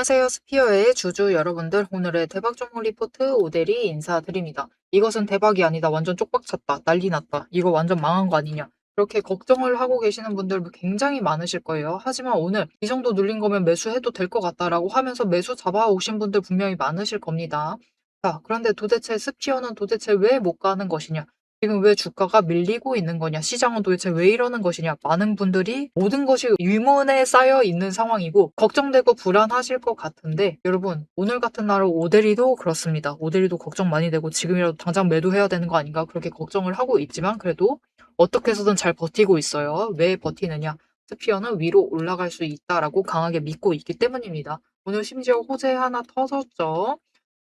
안녕하세요. 스피어의 주주 여러분들. 오늘의 대박 종목 리포트 오대리 인사드립니다. 이것은 대박이 아니다. 완전 쪽박쳤다. 난리 났다. 이거 완전 망한 거 아니냐. 그렇게 걱정을 하고 계시는 분들 굉장히 많으실 거예요. 하지만 오늘 이 정도 눌린 거면 매수해도 될 것 같다라고 하면서 매수 잡아오신 분들 분명히 많으실 겁니다. 자, 그런데 도대체 스피어는 도대체 왜 못 가는 것이냐? 지금 왜 주가가 밀리고 있는 거냐? 시장은 도대체 왜 이러는 것이냐? 많은 분들이 모든 것이 의문에 쌓여 있는 상황이고 걱정되고 불안하실 것 같은데 여러분 오늘 같은 날은 오데리도 그렇습니다. 오데리도 걱정 많이 되고 지금이라도 당장 매도해야 되는 거 아닌가 그렇게 걱정을 하고 있지만 그래도 어떻게 해서든 잘 버티고 있어요. 왜 버티느냐? 스피어는 위로 올라갈 수 있다라고 강하게 믿고 있기 때문입니다. 오늘 심지어 호재 하나 터졌죠.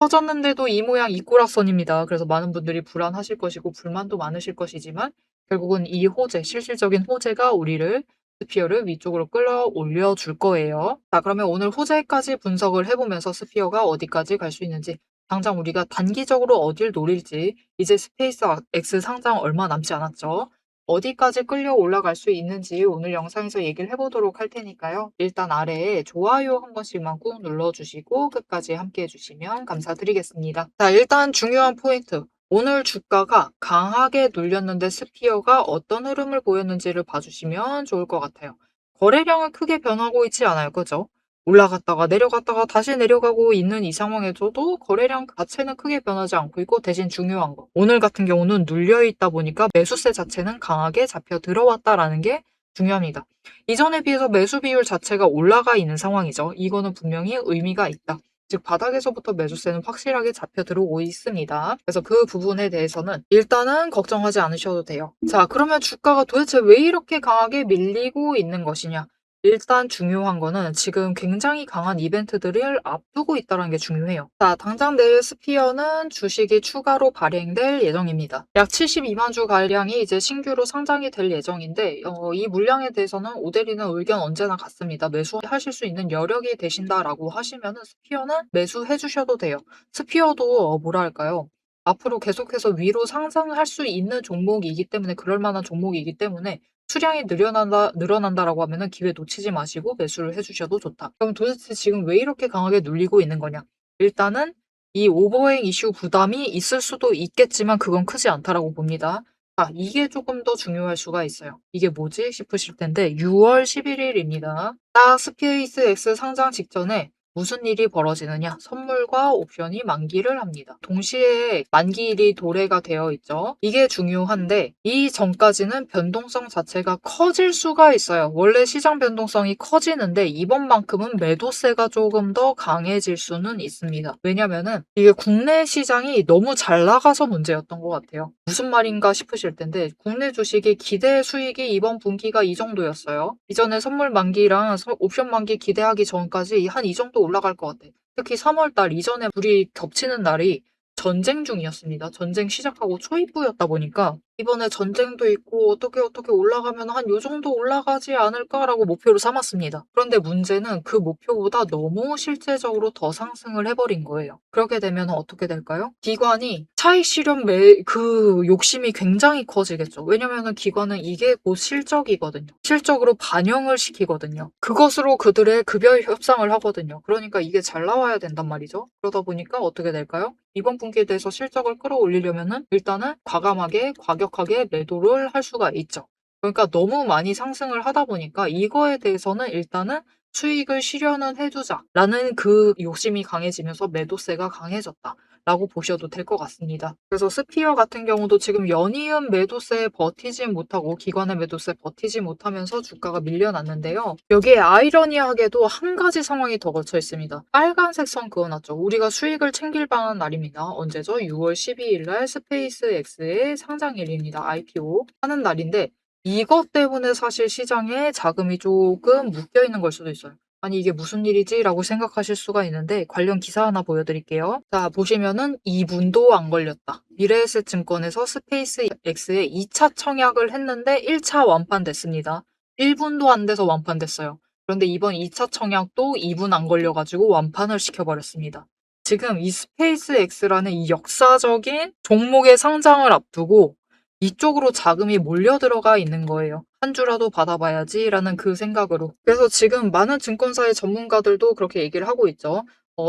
터졌는데도 이 모양 이 꼬락선입니다. 그래서 많은 분들이 불안하실 것이고 불만도 많으실 것이지만 결국은 이 호재, 실질적인 호재가 우리를 스피어를 위쪽으로 끌어올려 줄 거예요. 자, 그러면 오늘 호재까지 분석을 해보면서 스피어가 어디까지 갈 수 있는지 당장 우리가 단기적으로 어딜 노릴지 이제 스페이스 X 상장 얼마 남지 않았죠. 어디까지 끌려 올라갈 수 있는지 오늘 영상에서 얘기를 해보도록 할 테니까요. 일단 아래에 좋아요 한 번씩만 꾹 눌러주시고 끝까지 함께 해주시면 감사드리겠습니다. 자, 일단 중요한 포인트. 오늘 주가가 강하게 눌렸는데 스피어가 어떤 흐름을 보였는지를 봐주시면 좋을 것 같아요. 거래량은 크게 변하고 있지 않아요. 그죠? 올라갔다가 내려갔다가 다시 내려가고 있는 이 상황에서도 거래량 자체는 크게 변하지 않고 있고 대신 중요한 거. 오늘 같은 경우는 눌려있다 보니까 매수세 자체는 강하게 잡혀 들어왔다라는 게 중요합니다. 이전에 비해서 매수 비율 자체가 올라가 있는 상황이죠. 이거는 분명히 의미가 있다. 즉 바닥에서부터 매수세는 확실하게 잡혀 들어오고 있습니다. 그래서 그 부분에 대해서는 일단은 걱정하지 않으셔도 돼요. 자, 그러면 주가가 도대체 왜 이렇게 강하게 밀리고 있는 것이냐? 일단 중요한 거는 지금 굉장히 강한 이벤트들을 앞두고 있다는 게 중요해요. 자, 당장 내일 스피어는 주식이 추가로 발행될 예정입니다. 약 72만 주 가량이 이제 신규로 상장이 될 예정인데 이 물량에 대해서는 오데리는 의견 언제나 같습니다. 매수하실 수 있는 여력이 되신다라고 하시면은 스피어는 매수해 주셔도 돼요. 스피어도 뭐랄까요? 앞으로 계속해서 위로 상승할 수 있는 종목이기 때문에 그럴 만한 종목이기 때문에 수량이 늘어난다라고 하면은 기회 놓치지 마시고 매수를 해주셔도 좋다. 그럼 도대체 지금 왜 이렇게 강하게 눌리고 있는 거냐? 일단은 이 오버행 이슈 부담이 있을 수도 있겠지만 그건 크지 않다라고 봅니다. 자, 이게 조금 더 중요할 수가 있어요. 이게 뭐지? 싶으실 텐데 6월 11일입니다. 딱 스페이스 X 상장 직전에 무슨 일이 벌어지느냐? 선물과 옵션이 만기를 합니다. 동시에 만기일이 도래가 되어 있죠. 이게 중요한데 이 전까지는 변동성 자체가 커질 수가 있어요. 원래 시장 변동성이 커지는데 이번만큼은 매도세가 조금 더 강해질 수는 있습니다. 왜냐면은 이게 국내 시장이 너무 잘 나가서 문제였던 것 같아요. 무슨 말인가 싶으실 텐데 국내 주식의 기대 수익이 이번 분기가 이 정도였어요. 이전에 선물 만기랑 옵션 만기 기대하기 전까지 한 이 정도 올라갈 것 같아. 특히 3월달 이전에 불이 겹치는 날이 전쟁 중이었습니다. 전쟁 시작하고 초입부였다 보니까 이번에 전쟁도 있고 어떻게 올라가면 한 요 정도 올라가지 않을까라고 목표로 삼았습니다. 그런데 문제는 그 목표보다 너무 실제적으로 더 상승을 해버린 거예요. 그렇게 되면 어떻게 될까요? 기관이 차익 실현 그 욕심이 굉장히 커지겠죠. 왜냐면은 기관은 이게 곧 실적이거든요. 실적으로 반영을 시키거든요. 그것으로 그들의 급여 협상을 하거든요. 그러니까 이게 잘 나와야 된단 말이죠. 그러다 보니까 어떻게 될까요? 이번 분기에 대해서 실적을 끌어올리려면은 일단은 과격하게 매도를 할 수가 있죠. 그러니까 너무 많이 상승을 하다 보니까 이거에 대해서는 일단은 수익을 실현은 해두자라는 그 욕심이 강해지면서 매도세가 강해졌다. 라고 보셔도 될 것 같습니다. 그래서 스피어 같은 경우도 지금 연이은 매도세에 버티지 못하고 기관의 매도세에 버티지 못하면서 주가가 밀려났는데요. 여기에 아이러니하게도 한 가지 상황이 더 걸쳐 있습니다. 빨간색 선 그어놨죠. 우리가 수익을 챙길 만한 날입니다. 언제죠? 6월 12일 날 스페이스 X의 상장일입니다. IPO 하는 날인데 이것 때문에 사실 시장에 자금이 조금 묶여 있는 걸 수도 있어요. 아니 이게 무슨 일이지? 라고 생각하실 수가 있는데 관련 기사 하나 보여드릴게요. 자, 보시면은 2분도 안 걸렸다. 미래에셋증권에서 스페이스 X에 2차 청약을 했는데 1차 완판됐습니다. 1분도 안 돼서 완판됐어요. 그런데 이번 2차 청약도 2분 안 걸려가지고 완판을 시켜버렸습니다. 지금 이 스페이스 X라는 이 역사적인 종목의 상장을 앞두고 이쪽으로 자금이 몰려 들어가 있는 거예요. 한 주라도 받아봐야지라는 그 생각으로. 그래서 지금 많은 증권사의 전문가들도 그렇게 얘기를 하고 있죠.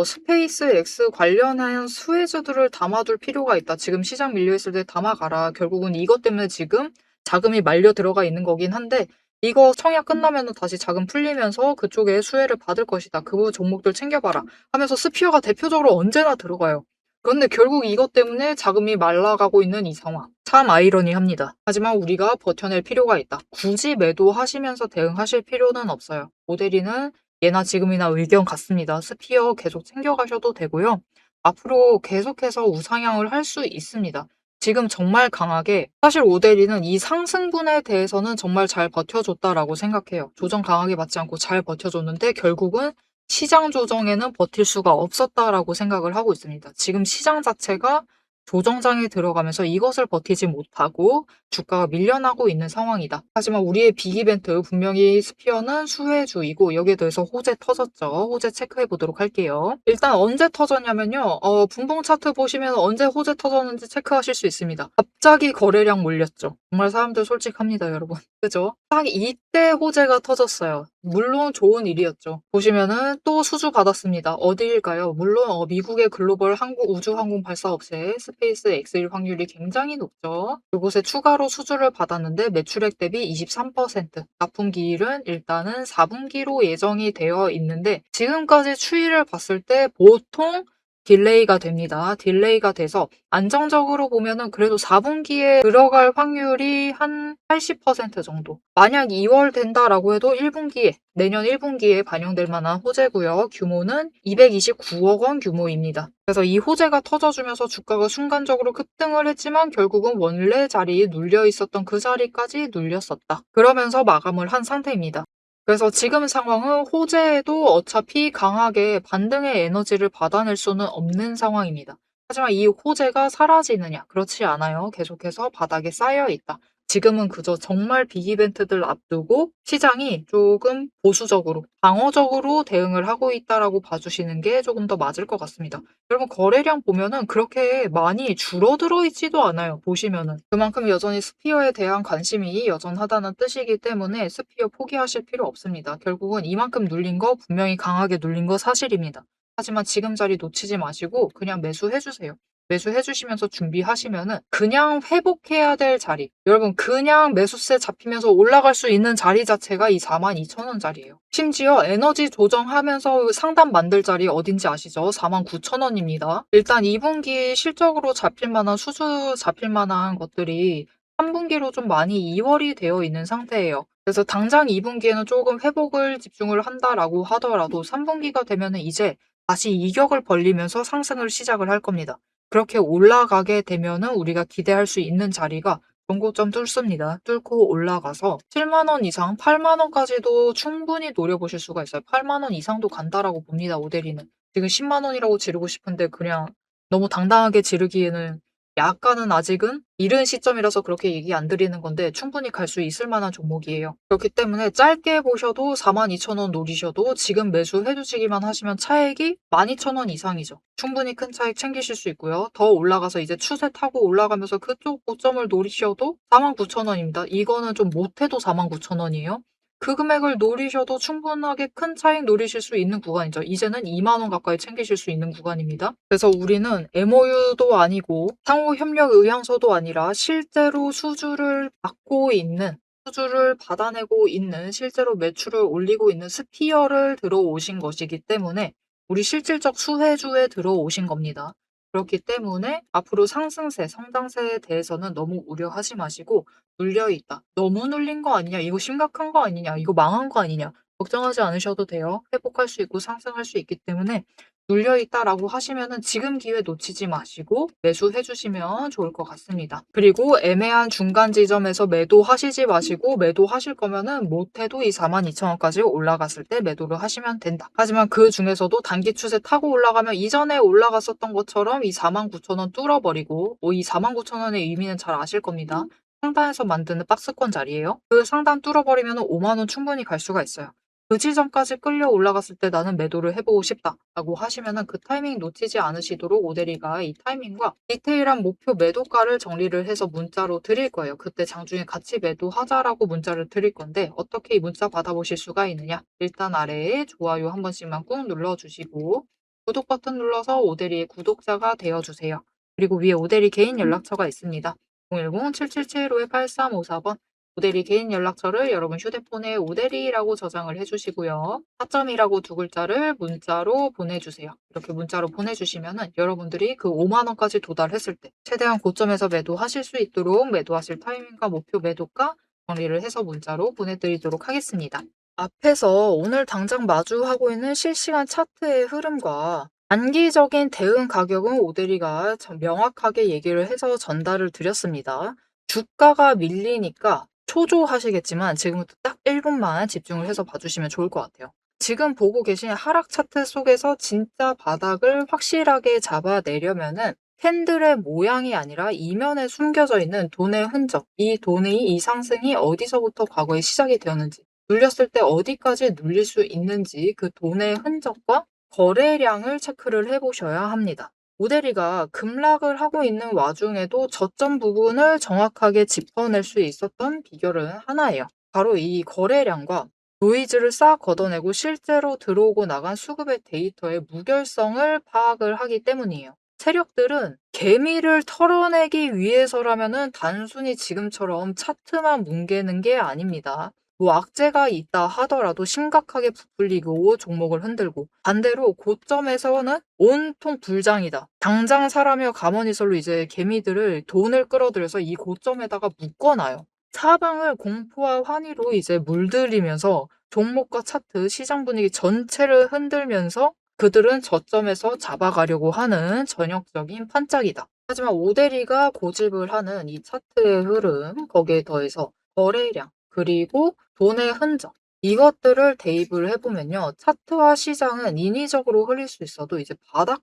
스페이스 X 관련한 수혜주들을 담아둘 필요가 있다. 지금 시장 밀려있을 때 담아가라. 결국은 이것 때문에 지금 자금이 말려 들어가 있는 거긴 한데 이거 청약 끝나면 다시 자금 풀리면서 그쪽에 수혜를 받을 것이다. 그 종목들 챙겨봐라. 하면서 스피어가 대표적으로 언제나 들어가요. 그런데 결국 이것 때문에 자금이 말라가고 있는 이 상황. 참 아이러니합니다. 하지만 우리가 버텨낼 필요가 있다. 굳이 매도하시면서 대응하실 필요는 없어요. 모델이는 예나 지금이나 의견 같습니다. 스피어 계속 챙겨가셔도 되고요. 앞으로 계속해서 우상향을 할 수 있습니다. 지금 정말 강하게 사실 오데리는 이 상승분에 대해서는 정말 잘 버텨줬다라고 생각해요. 조정 강하게 받지 않고 잘 버텨줬는데 결국은 시장 조정에는 버틸 수가 없었다라고 생각을 하고 있습니다. 지금 시장 자체가 조정장에 들어가면서 이것을 버티지 못하고 주가가 밀려나고 있는 상황이다. 하지만 우리의 빅 이벤트 분명히 스피어는 수혜주이고 여기에 대해서 호재 터졌죠. 호재 체크해 보도록 할게요. 일단 언제 터졌냐면요. 분봉 차트 보시면 언제 호재 터졌는지 체크하실 수 있습니다. 갑자기 거래량 몰렸죠. 정말 사람들 솔직합니다, 여러분. 그죠? 딱 이때 호재가 터졌어요. 물론 좋은 일이었죠. 보시면은 또 수주 받았습니다. 어디일까요? 물론 미국의 글로벌 우주항공 발사업체 스페이스 X일 확률이 굉장히 높죠. 이곳에 추가로 수주를 받았는데 매출액 대비 23%, 납품 기일은 일단은 4분기로 예정이 되어 있는데 지금까지 추이를 봤을 때 보통 딜레이가 됩니다. 딜레이가 돼서 안정적으로 보면은 그래도 4분기에 들어갈 확률이 한 80% 정도. 만약 2월 된다라고 해도 1분기에, 내년 1분기에 반영될 만한 호재고요. 규모는 229억 원 규모입니다. 그래서 이 호재가 터져주면서 주가가 순간적으로 급등을 했지만 결국은 원래 자리에 눌려 있었던 그 자리까지 눌렸었다. 그러면서 마감을 한 상태입니다. 그래서 지금 상황은 호재에도 어차피 강하게 반등의 에너지를 받아낼 수는 없는 상황입니다. 하지만 이 호재가 사라지느냐? 그렇지 않아요. 계속해서 바닥에 쌓여 있다. 지금은 그저 정말 빅 이벤트들 앞두고 시장이 조금 보수적으로, 방어적으로 대응을 하고 있다라고 봐주시는 게 조금 더 맞을 것 같습니다. 여러분 거래량 보면은 그렇게 많이 줄어들어 있지도 않아요. 보시면은. 그만큼 여전히 스피어에 대한 관심이 여전하다는 뜻이기 때문에 스피어 포기하실 필요 없습니다. 결국은 이만큼 눌린 거 분명히 강하게 눌린 거 사실입니다. 하지만 지금 자리 놓치지 마시고 그냥 매수해주세요. 매수해주시면서 준비하시면은 그냥 회복해야 될 자리. 여러분 그냥 매수세 잡히면서 올라갈 수 있는 자리 자체가 이 42,000원짜리예요. 심지어 에너지 조정하면서 상단 만들 자리 어딘지 아시죠? 49,000원입니다. 일단 2분기 실적으로 잡힐 만한 수주 잡힐 만한 것들이 3분기로 좀 많이 이월이 되어 있는 상태예요. 그래서 당장 2분기에는 조금 회복을 집중을 한다라고 하더라도 3분기가 되면은 이제 다시 이격을 벌리면서 상승을 시작을 할 겁니다. 그렇게 올라가게 되면은 우리가 기대할 수 있는 자리가 전고점 뚫습니다. 뚫고 올라가서 7만 원 이상, 8만 원까지도 충분히 노려보실 수가 있어요. 8만 원 이상도 간다라고 봅니다. 오데리는. 지금 10만 원이라고 지르고 싶은데 그냥 너무 당당하게 지르기에는 약간은 아직은 이른 시점이라서 그렇게 얘기 안 드리는 건데 충분히 갈 수 있을 만한 종목이에요. 그렇기 때문에 짧게 보셔도 42,000원 노리셔도 지금 매수해 주시기만 하시면 차액이 12,000원 이상이죠. 충분히 큰 차익 챙기실 수 있고요. 더 올라가서 이제 추세 타고 올라가면서 그쪽 고점을 노리셔도 49,000원입니다. 이거는 좀 못해도 49,000원이에요. 그 금액을 노리셔도 충분하게 큰 차익 노리실 수 있는 구간이죠. 이제는 2만 원 가까이 챙기실 수 있는 구간입니다. 그래서 우리는 MOU도 아니고 상호 협력 의향서도 아니라 실제로 수주를 받고 있는 수주를 받아내고 있는 실제로 매출을 올리고 있는 스피어를 들어오신 것이기 때문에 우리 실질적 수혜주에 들어오신 겁니다. 그렇기 때문에 앞으로 상승세, 성장세에 대해서는 너무 우려하지 마시고 눌려있다. 너무 눌린 거 아니냐? 이거 심각한 거 아니냐? 이거 망한 거 아니냐? 걱정하지 않으셔도 돼요. 회복할 수 있고 상승할 수 있기 때문에 눌려있다라고 하시면은 지금 기회 놓치지 마시고 매수해 주시면 좋을 것 같습니다. 그리고 애매한 중간 지점에서 매도하시지 마시고 매도하실 거면은 못해도 이 42,000원까지 올라갔을 때 매도를 하시면 된다. 하지만 그 중에서도 단기 추세 타고 올라가면 이전에 올라갔었던 것처럼 이 49,000원 뚫어버리고 이 49,000원의 의미는 잘 아실 겁니다. 상단에서 만드는 박스권 자리예요. 그 상단 뚫어버리면 5만 원 충분히 갈 수가 있어요. 그 지점까지 끌려 올라갔을 때 나는 매도를 해보고 싶다라고 하시면은 그 타이밍 놓치지 않으시도록 오대리가 이 타이밍과 디테일한 목표 매도가를 정리를 해서 문자로 드릴 거예요. 그때 장중에 같이 매도하자라고 문자를 드릴 건데 어떻게 이 문자 받아보실 수가 있느냐? 일단 아래에 좋아요 한 번씩만 꾹 눌러주시고 구독 버튼 눌러서 오대리의 구독자가 되어주세요. 그리고 위에 오대리 개인 연락처가 있습니다. 010-7775-8354번 오대리 개인 연락처를 여러분 휴대폰에 오대리라고 저장을 해주시고요. 4점이라고 두 글자를 문자로 보내주세요. 이렇게 문자로 보내주시면은 여러분들이 그 5만 원까지 도달했을 때 최대한 고점에서 매도하실 수 있도록 매도하실 타이밍과 목표 매도가 정리를 해서 문자로 보내드리도록 하겠습니다. 앞에서 오늘 당장 마주하고 있는 실시간 차트의 흐름과 단기적인 대응 가격은 오대리가 명확하게 얘기를 해서 전달을 드렸습니다. 주가가 밀리니까 초조하시겠지만 지금부터 딱 1분만 집중을 해서 봐주시면 좋을 것 같아요. 지금 보고 계신 하락 차트 속에서 진짜 바닥을 확실하게 잡아내려면은 캔들의 모양이 아니라 이면에 숨겨져 있는 돈의 흔적, 이 돈의 이 상승이 어디서부터 과거에 시작이 되었는지, 눌렸을 때 어디까지 눌릴 수 있는지 그 돈의 흔적과 거래량을 체크를 해보셔야 합니다. 오대리가 급락을 하고 있는 와중에도 저점 부분을 정확하게 짚어낼 수 있었던 비결은 하나예요. 바로 이 거래량과 노이즈를 싹 걷어내고 실제로 들어오고 나간 수급의 데이터의 무결성을 파악을 하기 때문이에요. 세력들은 개미를 털어내기 위해서라면은 단순히 지금처럼 차트만 뭉개는 게 아닙니다. 뭐 악재가 있다 하더라도 심각하게 부풀리고 종목을 흔들고 반대로 고점에서는 온통 불장이다. 당장 사라며 가머니설로 이제 개미들을 돈을 끌어들여서 이 고점에다가 묶어놔요. 사방을 공포와 환희로 이제 물들이면서 종목과 차트, 시장 분위기 전체를 흔들면서 그들은 저점에서 잡아가려고 하는 전형적인 판짝이다. 하지만 오대리가 고집을 하는 이 차트의 흐름, 거기에 더해서 거래량, 그리고 돈의 흔적, 이것들을 대입을 해보면요. 차트와 시장은 인위적으로 흘릴 수 있어도 이제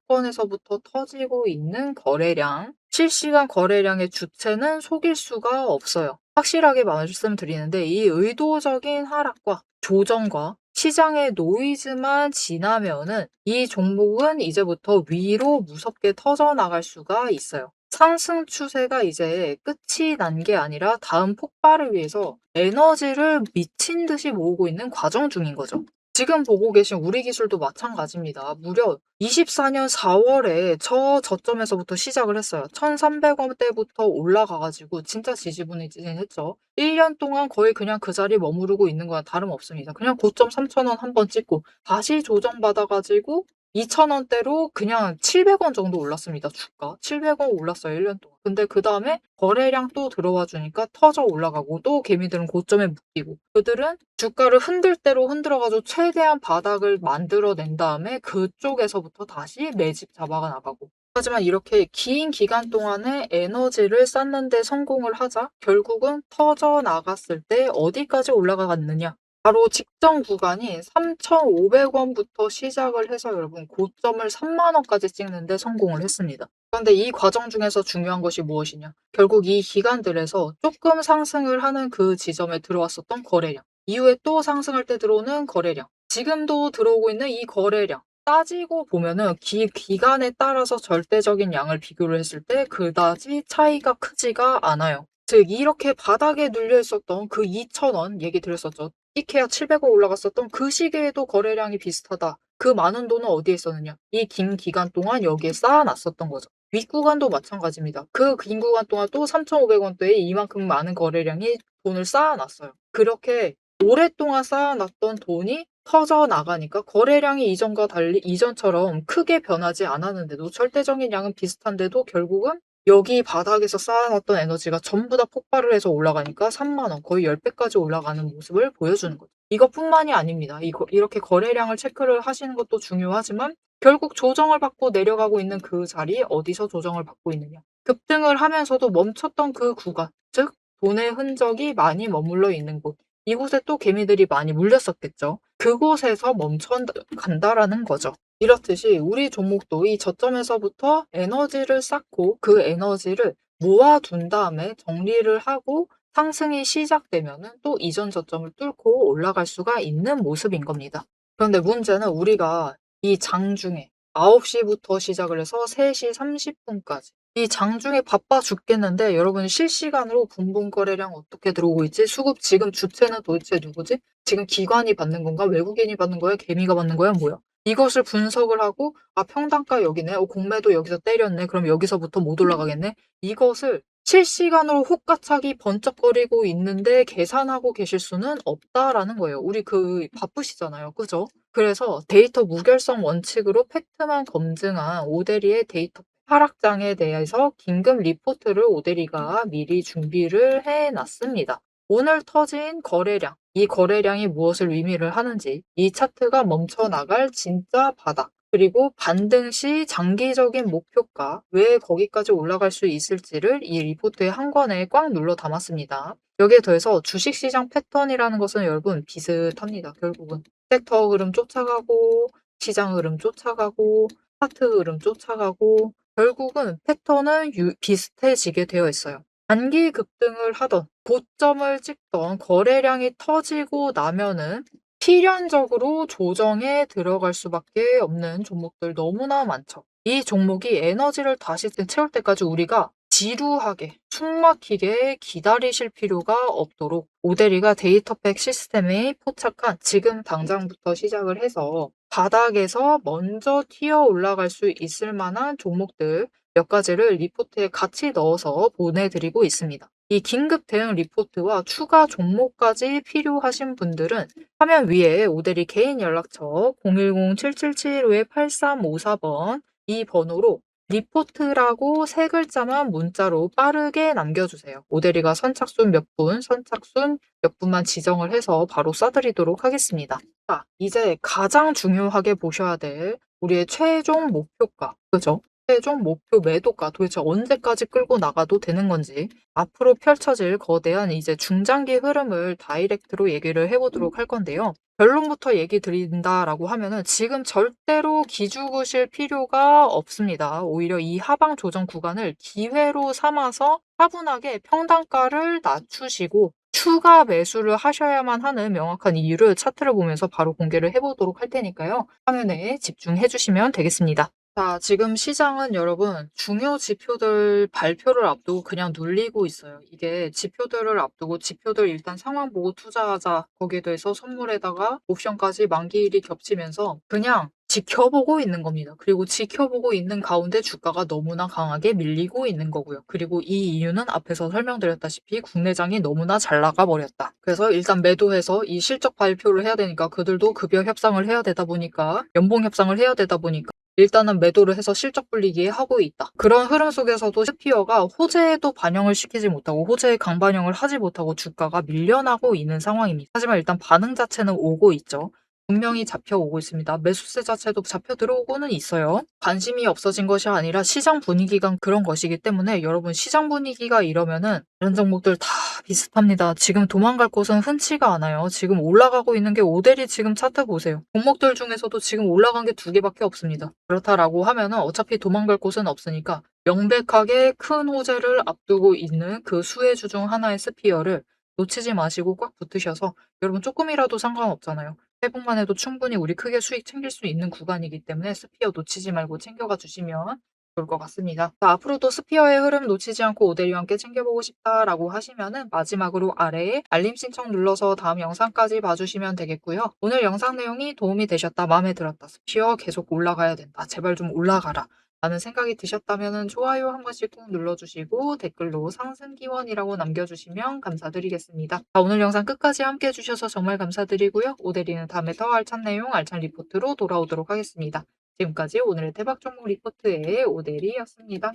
바닥권에서부터 터지고 있는 거래량, 실시간 거래량의 주체는 속일 수가 없어요. 확실하게 말씀드리는데 이 의도적인 하락과 조정과 시장의 노이즈만 지나면은 이 종목은 이제부터 위로 무섭게 터져나갈 수가 있어요. 상승 추세가 이제 끝이 난 게 아니라 다음 폭발을 위해서 에너지를 미친 듯이 모으고 있는 과정 중인 거죠. 지금 보고 계신 우리 기술도 마찬가지입니다. 무려 24년 4월에 저점에서부터 시작을 했어요. 1,300원대부터 올라가가지고 진짜 지지부진했죠. 1년 동안 거의 그냥 그 자리에 머무르고 있는 거와 다름없습니다. 그냥 고점 3,000원 한번 찍고 다시 조정받아가지고 2,000원대로 그냥 700원 정도 올랐습니다. 주가. 700원 올랐어요. 1년 동안. 근데 그 다음에 거래량 또 들어와 주니까 터져 올라가고 또 개미들은 고점에 묶이고 그들은 주가를 흔들 대로 흔들어가지고 최대한 바닥을 만들어낸 다음에 그쪽에서부터 다시 매집 잡아가 나가고 하지만 이렇게 긴 기간 동안에 에너지를 쌓는 데 성공을 하자 결국은 터져 나갔을 때 어디까지 올라가갔느냐 바로 직전 구간이 3,500원부터 시작을 해서 여러분 고점을 3만 원까지 찍는데 성공을 했습니다. 그런데 이 과정 중에서 중요한 것이 무엇이냐? 결국 이 기간들에서 조금 상승을 하는 그 지점에 들어왔었던 거래량, 이후에 또 상승할 때 들어오는 거래량, 지금도 들어오고 있는 이 거래량, 따지고 보면은 기간에 따라서 절대적인 양을 비교를 했을 때 그다지 차이가 크지가 않아요. 즉 이렇게 바닥에 눌려 있었던 그 2,000원 얘기 드렸었죠. 이케아 700원 올라갔었던 그 시기에도 거래량이 비슷하다. 그 많은 돈은 어디에 있었느냐? 이 긴 기간 동안 여기에 쌓아놨었던 거죠. 윗구간도 마찬가지입니다. 그 긴 구간 동안 또 3,500원대에 이만큼 많은 거래량이 돈을 쌓아놨어요. 그렇게 오랫동안 쌓아놨던 돈이 터져 나가니까 거래량이 이전과 달리 이전처럼 크게 변하지 않았는데도 절대적인 양은 비슷한데도 결국은 여기 바닥에서 쌓아놨던 에너지가 전부 다 폭발을 해서 올라가니까 3만 원, 거의 10배까지 올라가는 모습을 보여주는 거죠. 이것뿐만이 아닙니다. 이렇게 거래량을 체크를 하시는 것도 중요하지만 결국 조정을 받고 내려가고 있는 그 자리에 어디서 조정을 받고 있느냐. 급등을 하면서도 멈췄던 그 구간, 즉 돈의 흔적이 많이 머물러 있는 곳. 이곳에 또 개미들이 많이 물렸었겠죠. 그곳에서 멈춰 간다라는 거죠. 이렇듯이 우리 종목도 이 저점에서부터 에너지를 쌓고 그 에너지를 모아둔 다음에 정리를 하고 상승이 시작되면은 또 이전 저점을 뚫고 올라갈 수가 있는 모습인 겁니다. 그런데 문제는 우리가 이 장중에 9시부터 시작을 해서 3시 30분까지 이 장중에 바빠 죽겠는데 여러분 실시간으로 분봉 거래량 어떻게 들어오고 있지? 수급 지금 주체는 도대체 누구지? 지금 기관이 받는 건가? 외국인이 받는 거야? 개미가 받는 거야? 뭐야? 이것을 분석을 하고 평단가 여기네. 공매도 여기서 때렸네. 그럼 여기서부터 못 올라가겠네. 이것을 실시간으로 혹가차기 번쩍거리고 있는데 계산하고 계실 수는 없다라는 거예요. 우리 바쁘시잖아요. 그죠? 그래서 데이터 무결성 원칙으로 팩트만 검증한 오데리의 데이터 하락장에 대해서 긴급 리포트를 오데리가 미리 준비를 해놨습니다. 오늘 터진 거래량, 이 거래량이 무엇을 의미를 하는지, 이 차트가 멈춰 나갈 진짜 바닥, 그리고 반등 시 장기적인 목표가 왜 거기까지 올라갈 수 있을지를 이 리포트의 한 권에 꽉 눌러 담았습니다. 여기에 더해서 주식시장 패턴이라는 것은 여러분 비슷합니다. 결국은 섹터 흐름 쫓아가고 시장 흐름 쫓아가고 차트 흐름 쫓아가고 결국은 패턴은 비슷해지게 되어 있어요. 단기 급등을 하던 고점을 찍던 거래량이 터지고 나면은 필연적으로 조정에 들어갈 수밖에 없는 종목들 너무나 많죠. 이 종목이 에너지를 다시 채울 때까지 우리가 지루하게 숨막히게 기다리실 필요가 없도록 오데리가 데이터팩 시스템에 포착한 지금 당장부터 시작을 해서 바닥에서 먼저 튀어 올라갈 수 있을 만한 종목들 몇 가지를 리포트에 같이 넣어서 보내드리고 있습니다. 이 긴급 대응 리포트와 추가 종목까지 필요하신 분들은 화면 위에 오데리 개인 연락처 010-7775-8354번 이 번호로 리포트라고 3글자만 문자로 빠르게 남겨주세요. 오데리가 선착순 몇 분만 지정을 해서 바로 쏴드리도록 하겠습니다. 자, 이제 가장 중요하게 보셔야 될 우리의 최종 목표가, 그죠? 최종 목표 매도가 도대체 언제까지 끌고 나가도 되는 건지 앞으로 펼쳐질 거대한 이제 중장기 흐름을 다이렉트로 얘기를 해보도록 할 건데요. 결론부터 얘기 드린다라고 하면은 지금 절대로 기죽으실 필요가 없습니다. 오히려 이 하방 조정 구간을 기회로 삼아서 차분하게 평단가를 낮추시고 추가 매수를 하셔야만 하는 명확한 이유를 차트를 보면서 바로 공개를 해보도록 할 테니까요. 화면에 집중해 주시면 되겠습니다. 자, 지금 시장은 여러분 중요 지표들 발표를 앞두고 그냥 눌리고 있어요. 이게 지표들을 앞두고 지표들 일단 상황 보고 투자하자. 거기에 대해서 선물에다가 옵션까지 만기일이 겹치면서 그냥 지켜보고 있는 겁니다. 그리고 지켜보고 있는 가운데 주가가 너무나 강하게 밀리고 있는 거고요. 그리고 이 이유는 앞에서 설명드렸다시피 국내장이 너무나 잘 나가 버렸다. 그래서 일단 매도해서 이 실적 발표를 해야 되니까 그들도 급여 협상을 해야 되다 보니까 연봉 협상을 해야 되다 보니까 일단은 매도를 해서 실적 불리기에 하고 있다. 그런 흐름 속에서도 스피어가 호재에도 반영을 시키지 못하고 호재에 강반영을 하지 못하고 주가가 밀려나고 있는 상황입니다. 하지만 일단 반응 자체는 오고 있죠. 분명히 잡혀오고 있습니다. 매수세 자체도 잡혀 들어오고는 있어요. 관심이 없어진 것이 아니라 시장 분위기가 그런 것이기 때문에 여러분 시장 분위기가 이러면은 이런 종목들 다 비슷합니다. 지금 도망갈 곳은 흔치가 않아요. 지금 올라가고 있는 게 오데리 지금 차트 보세요. 종목들 중에서도 지금 올라간 게 2개밖에 없습니다. 그렇다라고 하면은 어차피 도망갈 곳은 없으니까 명백하게 큰 호재를 앞두고 있는 그 수혜주 중 하나의 스피어를 놓치지 마시고 꽉 붙으셔서 여러분 조금이라도 상관없잖아요. 회복만 해도 충분히 우리 크게 수익 챙길 수 있는 구간이기 때문에 스피어 놓치지 말고 챙겨가 주시면 좋을 것 같습니다. 자, 앞으로도 스피어의 흐름 놓치지 않고 오데리와 함께 챙겨보고 싶다라고 하시면은 마지막으로 아래에 알림 신청 눌러서 다음 영상까지 봐주시면 되겠고요. 오늘 영상 내용이 도움이 되셨다, 마음에 들었다, 스피어 계속 올라가야 된다, 제발 좀 올라가라 라는 생각이 드셨다면 좋아요 한 번씩 꼭 눌러주시고 댓글로 상승 기원이라고 남겨주시면 감사드리겠습니다. 자, 오늘 영상 끝까지 함께 해주셔서 정말 감사드리고요. 오데리는 다음에 더 알찬 내용, 알찬 리포트로 돌아오도록 하겠습니다. 지금까지 오늘의 대박 종목 리포트의 오데리였습니다.